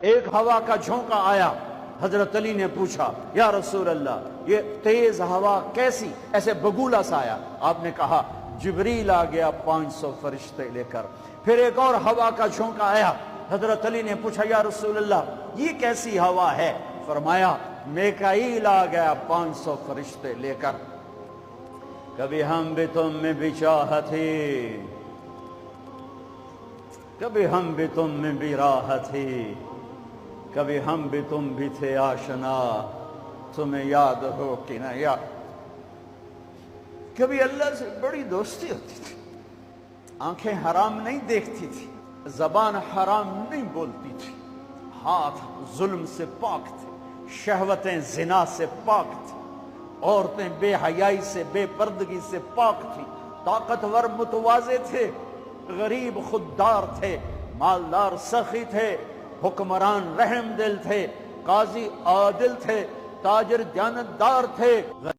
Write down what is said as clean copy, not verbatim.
ایک ہوا کا جھونکا آیا، حضرت علی نے پوچھا یا رسول اللہ یہ تیز ہوا کیسی، ایسے بگولا سا آیا؟ آپ نے کہا جبریل آ گیا 500 فرشتے لے کر۔ پھر ایک اور ہوا کا جھونکا آیا، حضرت علی نے پوچھا یا رسول اللہ یہ کیسی ہوا ہے؟ فرمایا میکائیل آ گیا 500 فرشتے لے کر۔ کبھی ہم بھی تم میں بھی چاہتے، کبھی ہم بھی تم میں بھی راحت تھی، کبھی ہم بھی تم بھی تھے آشنا، تمہیں یاد ہو کہ نہ یاد۔ کبھی اللہ سے بڑی دوستی ہوتی تھی، آنکھیں حرام نہیں دیکھتی تھی، زبان حرام نہیں بولتی تھی، ہاتھ ظلم سے پاک تھے، شہوتیں زنا سے پاک تھی، عورتیں بے حیائی سے بے پردگی سے پاک تھی، طاقتور متواضع تھے، غریب خوددار تھے، مالدار سخی تھے، حکمران رحم دل تھے، قاضی عادل تھے، تاجر دیانتدار تھے۔